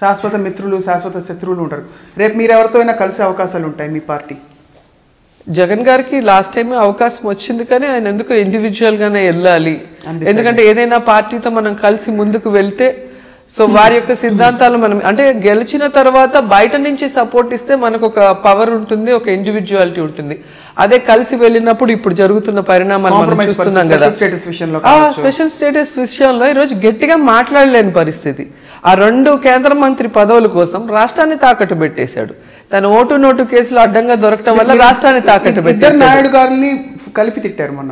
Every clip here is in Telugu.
శాశ్వత మిత్రులు శాశ్వత శత్రువులు ఉంటారు. రేపు మీరు ఎవరితో అయినా కలిసే అవకాశాలు ఉంటాయి మీ పార్టీ? జగన్ గారికి లాస్ట్ టైం అవకాశం వచ్చింది, కానీ ఆయన ఎందుకు ఇండివిజువల్ గానే వెళ్ళాలి, ఎందుకంటే ఏదైనా పార్టీతో మనం కలిసి ముందుకు వెళ్తే సో వారి యొక్క సిద్ధాంతాలు మనం అంటే గెలిచిన తర్వాత బయట నుంచి సపోర్ట్ ఇస్తే మనకు ఒక పవర్ ఉంటుంది, ఒక ఇండివిజువాలిటీ ఉంటుంది. అదే కలిసి వెళ్ళినప్పుడు ఇప్పుడు జరుగుతున్న పరిణామాలు మనం చూస్తున్నాం కదా. స్పెషల్ స్టేటస్ విషయంలో ఈరోజు గట్టిగా మాట్లాడలేని పరిస్థితి. ఆ 2 కేంద్ర మంత్రి పదవుల కోసం రాష్ట్రాన్ని తాకట్టు పెట్టేశాడు. తన ఓటు నోటు కేసులు అడ్డంగా దొరకటం వల్ల రాష్ట్రాన్ని తాకట్టు పెట్టారు. నాయుడు గారిని కలిపి తిట్టారు మొన్న,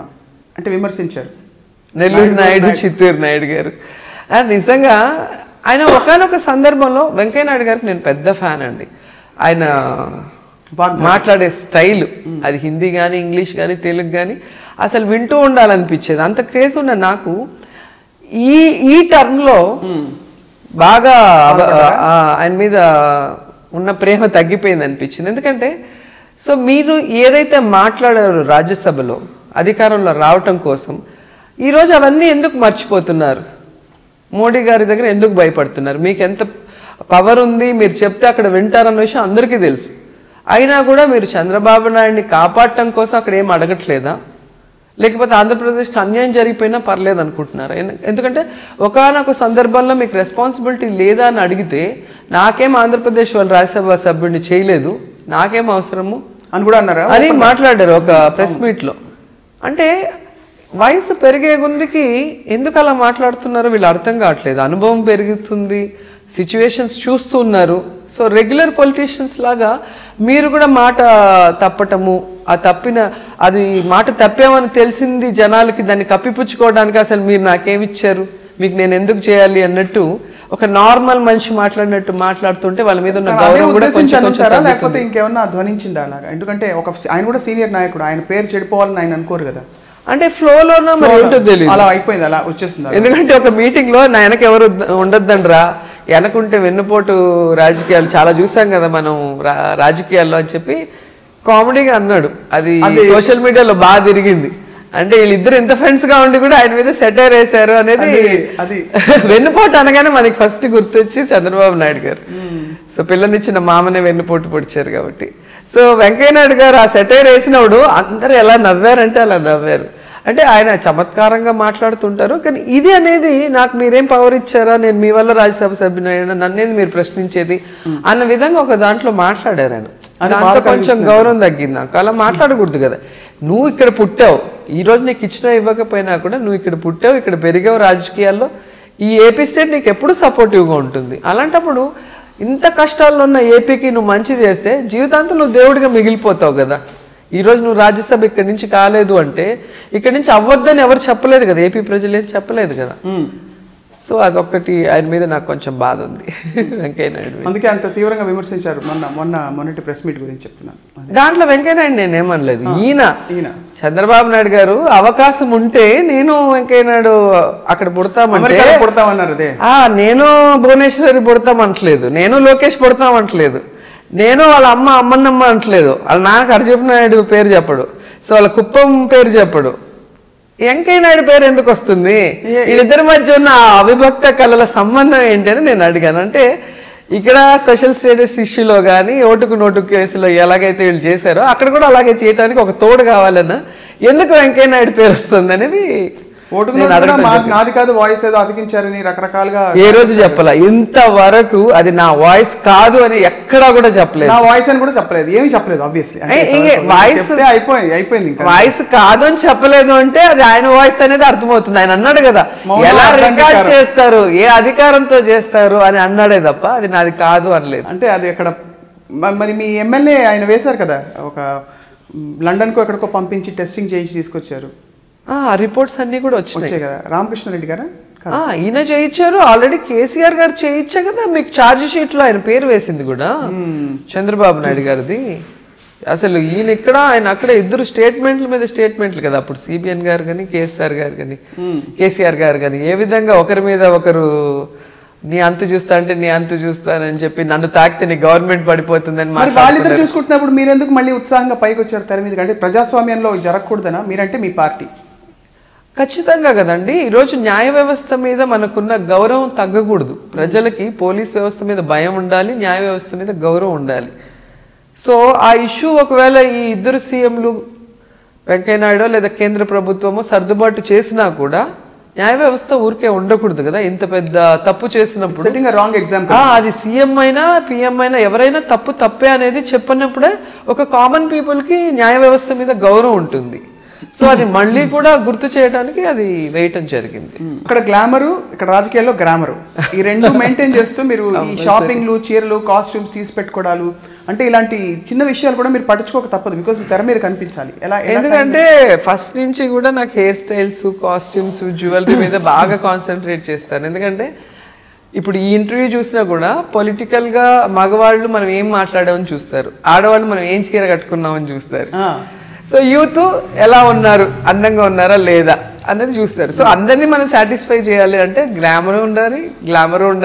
అంటే విమర్శించారు. నెల్లూరు నాయుడు, చిత్తూరు నాయుడు గారు. నిజంగా ఆయన ఒకానొక సందర్భంలో వెంకయ్య నాయుడు గారికి నేను పెద్ద ఫ్యాన్ అండి. ఆయన మాట్లాడే స్టైల్, అది హిందీ కానీ ఇంగ్లీష్ కానీ తెలుగు కానీ అసలు వింటూ ఉండాలనిపించేది. అంత క్రేజ్ ఉన్న నాకు ఈ టర్మ్లో బాగా ఆయన మీద ఉన్న ప్రేమ తగ్గిపోయింది అనిపించింది. ఎందుకంటే సో మీరు ఏదైతే మాట్లాడారో రాజ్యసభలో అధికారంలో రావటం కోసం, ఈరోజు అవన్నీ ఎందుకు మర్చిపోతున్నారు? మోడీ గారి దగ్గర ఎందుకు భయపడుతున్నారు? మీకు ఎంత పవర్ ఉంది, మీరు చెప్తే అక్కడ వింటారన్న విషయం అందరికీ తెలుసు. అయినా కూడా మీరు చంద్రబాబు నాయుడిని కాపాడటం కోసం అక్కడ ఏం అడగట్లేదా? లేకపోతే ఆంధ్రప్రదేశ్కి అన్యాయం జరిగిపోయినా పర్లేదు అనుకుంటున్నారా? ఎందుకంటే ఒకానొక సందర్భంలో మీకు రెస్పాన్సిబిలిటీ లేదా అని అడిగితే, నాకేం ఆంధ్రప్రదేశ్ వాళ్ళు రాజ్యసభ సభ్యుడిని చేయలేదు, నాకేం అవసరము అని కూడా అన్నారా అని మాట్లాడారు ఒక ప్రెస్ మీట్లో. అంటే వయసు పెరిగే గుందికి ఎందుకు అలా మాట్లాడుతున్నారో వీళ్ళు అర్థం కావట్లేదు. అనుభవం పెరుగుతుంది, సిచ్యువేషన్స్ చూస్తున్నారు. సో రెగ్యులర్ పొలిటీషియన్స్ లాగా మీరు కూడా మాట తప్పటము, అది మాట తప్పామని తెలిసింది జనాలకి, దాన్ని కప్పిపుచ్చుకోవడానికి అసలు మీరు నాకేమిచ్చారు, మీకు నేను ఎందుకు చేయాలి అన్నట్టు ఒక నార్మల్ మనిషి మాట్లాడినట్టు మాట్లాడుతుంటే వాళ్ళ మీద ఉన్న గౌరవం కూడా లేకపోతే ఇంకేమన్నా ధ్వనించిందా అలాగా? ఎందుకంటే ఆయన కూడా సీనియర్ నాయకుడు, ఆయన పేరు చెడిపోవాలని ఆయన అనుకోరు కదా. అంటే ఫ్లోలోనో మరి ఏంటో తెలియదు, అలా అయిపోయింది, అలా వచ్చేస్తుంది. ఎందుకంటే ఒక మీటింగ్ లో నా వెనక ఎవరు ఉండొద్దండ్రా, వెనకుంటే వెన్నుపోటు రాజకీయాలు చాలా చూసాం కదా మనం రాజకీయాల్లో అని చెప్పి కామెడీగా అన్నాడు. అది సోషల్ మీడియాలో బాగా తిరిగింది. అంటే వీళ్ళిద్దరు ఎంత ఫ్రెండ్స్ గా ఉండి కూడా ఆయన మీద సెటైర్ వేశారు అనేది. వెన్నుపోటు అనగానే మనకి ఫస్ట్ గుర్తొచ్చి చంద్రబాబు నాయుడు గారు. సో పిల్లనిచ్చిన మామనే వెన్నుపోటు పొడిచారు కాబట్టి. సో వెంకయ్య నాయుడు గారు ఆ సెటైర్ వేసినప్పుడు అందరూ ఎలా నవ్వారంటే అలా నవ్వారు. అంటే ఆయన చమత్కారంగా మాట్లాడుతుంటారు, కానీ ఇది అనేది నాకు మీరేం పవర్ ఇచ్చారా, నేను మీ వల్ల రాజ్యసభ సభ్యునైనా, నన్నేది మీరు ప్రశ్నించేది అన్న విధంగా ఒక దాంట్లో మాట్లాడారు ఆయన. దాంట్లో కొంచెం గౌరవం తగ్గింది నాకు. అలా మాట్లాడకూడదు కదా. నువ్వు ఇక్కడ పుట్టావు, ఈ రోజు నీకు ఇచ్చినా ఇవ్వకపోయినా కూడా నువ్వు ఇక్కడ పుట్టావు, ఇక్కడ పెరిగావు రాజకీయాల్లో, ఈ ఏపీ స్టేట్ నీకు ఎప్పుడు సపోర్టివ్గా ఉంటుంది. అలాంటప్పుడు ఇంత కష్టాల్లో ఉన్న ఏపీకి నువ్వు మంచి చేస్తే జీవితాంతం నువ్వు దేవుడిగా మిగిలిపోతావు కదా. ఈరోజు నువ్వు రాజ్యసభ ఇక్కడి నుంచి కాలేదు అంటే ఇక్కడి నుంచి అవ్వద్దని ఎవరు చెప్పలేదు కదా, ఏపీ ప్రజలు ఏం చెప్పలేదు కదా. సో అదొక్కటి ఆయన మీద నాకు కొంచెం బాధ ఉంది వెంకయ్య నాయుడు. అందుకే అంత తీవ్రంగా విమర్శించారు మొన్నటి ప్రెస్ మీట్ గురించి చెప్తున్నాను. దాంట్లో వెంకయ్య నాయుడు నేనేమనలేదు. ఈయన చంద్రబాబు నాయుడు గారు అవకాశం ఉంటే నేను వెంకయ్య నాయుడు అక్కడ పుడతామన్నారు. నేను భువనేశ్వరి పుడతామంటలేదు, నేను లోకేష్ పుడతామంటలేదు, నేను వాళ్ళ అమ్మన్నమ్మ అంటలేదు, వాళ్ళ నాన్న హర్జప్ నాయుడు పేరు చెప్పడు, సో వాళ్ళ కుప్పం పేరు చెప్పడు. వెంకయ్య నాయుడు పేరు ఎందుకు వస్తుంది? వీళ్ళిద్దరి మధ్య ఉన్న అవిభక్త కళల సంబంధం ఏంటి అని నేను అడిగాను. అంటే ఇక్కడ స్పెషల్ స్టేటస్ ఇష్యూలో కానీ ఓటుకు నోటు కేసులో ఎలాగైతే వీళ్ళు చేశారో అక్కడ కూడా అలాగే చేయడానికి ఒక తోడు కావాలన్నా ఎందుకు వెంకయ్య నాయుడు పేరు వస్తుంది అనేది. నాది కాదు వాయిస్ ఏదో అతికించారని రకరకాలుగా ఏ రోజు చెప్పలే, ఇంతవరకు అది నా వాయిస్ కాదు అని ఎక్కడా కూడా చెప్పలేదు. నా వాయిస్ అని కూడా చెప్పలేదు, ఏమి చెప్పలేదు. ఆబ్వియస్లీ అయిపోయింది. వాయిస్ కాదు అని చెప్పలేదు అంటే అది ఆయన వాయిస్ అనేది అర్థమవుతుంది. ఆయన అన్నాడు కదా ఎలా రికార్డ్ చేస్తారు, ఏ అధికారంతో చేస్తారు అని అన్నాడే తప్ప అది నాది కాదు అనలేదు. అంటే అది ఎక్కడ మరి మీ ఎమ్మెల్యే ఆయన వేశారు కదా, ఒక లండన్ కు ఎక్కడికో పంపించి టెస్టింగ్ చేయించి తీసుకొచ్చారు. రిపోర్ట్స్ అన్ని కూడా వచ్చినాయి కదా. రామకృష్ణారెడ్డి గారా? ఈయన చేయించారు. ఆల్రెడీ కేసీఆర్ గారు చేయించా కదా, మీకు ఛార్జ్ షీట్ లో ఆయన పేరు వేసింది కూడా చంద్రబాబు నాయుడు గారిది. అసలు ఈయన ఇక్కడ ఆయన అక్కడ ఇద్దరు స్టేట్మెంట్ల మీద స్టేట్మెంట్లు కదా అప్పుడు, సిబిఎన్ గారు కానీ కేసీఆర్ గారు కానీ ఏ విధంగా ఒకరి మీద ఒకరు నీ అంతు చూస్తా అంటే నీ అంతు చూస్తానని చెప్పి నన్ను తాకితే నీ గవర్నమెంట్ పడిపోతుందని వాళ్ళిద్దరు చూసుకుంటున్నప్పుడు మీరెందుకు మళ్ళీ ఉత్సాహంగా పైకి వచ్చారు తెర మీద? అంటే ప్రజాస్వామ్యంలో జరగకూడదనా మీరంటే మీ పార్టీ? ఖచ్చితంగా కదండి. ఈరోజు న్యాయ వ్యవస్థ మీద మనకున్న గౌరవం తగ్గకూడదు. ప్రజలకి పోలీస్ వ్యవస్థ మీద భయం ఉండాలి, న్యాయ వ్యవస్థ మీద గౌరవం ఉండాలి. సో ఆ ఇష్యూ ఒకవేళ ఈ ఇద్దరు సీఎంలు వెంకయ్యనాయుడు లేదా కేంద్ర ప్రభుత్వము సర్దుబాటు చేసినా కూడా న్యాయ వ్యవస్థ ఊరికే ఉండకూడదు కదా. ఇంత పెద్ద తప్పు చేసినప్పుడు రాంగ్ ఎగ్జాంపుల్ అది సీఎం అయినా పిఎం అయినా ఎవరైనా తప్పే అనేది చెప్పినప్పుడే ఒక కామన్ పీపుల్ కి న్యాయ వ్యవస్థ మీద గౌరవం ఉంటుంది. సో అది మళ్ళీ కూడా గుర్తు చేయడానికి అది వేయటం జరిగింది. ఇక్కడ గ్లామరు, ఇక్కడ రాజకీయాల్లో గ్రామరు, ఈ రెండు మెయింటైన్ చేస్తూ మీరు ఈ షాపింగ్లు, చీరలు, కాస్ట్యూమ్స్ తీసి పెట్టుకోవడాలు, అంటే ఇలాంటి చిన్న విషయాలు కూడా మీరు పట్టించుకోక తప్పదు. బికాస్ తెర మీద కనిపించాలి. ఎందుకంటే ఫస్ట్ నుంచి కూడా నాకు హెయిర్ స్టైల్స్, కాస్ట్యూమ్స్, జ్యువెలరీ మీద బాగా కాన్సన్ట్రేట్ చేస్తాను. ఎందుకంటే ఇప్పుడు ఈ ఇంటర్వ్యూ చూసినా కూడా పొలిటికల్ గా మగవాళ్ళు మనం ఏం మాట్లాడామని చూస్తారు, ఆడవాళ్ళు మనం ఏం చీర కట్టుకున్నామని చూస్తారు. సో యూత్ ఎలా ఉన్నారు, అందంగా ఉన్నారా లేదా అన్నది చూస్తారు. సో అందరినీ మనం సాటిస్ఫై చేయాలి అంటే గ్లామర్ ఉండాలి.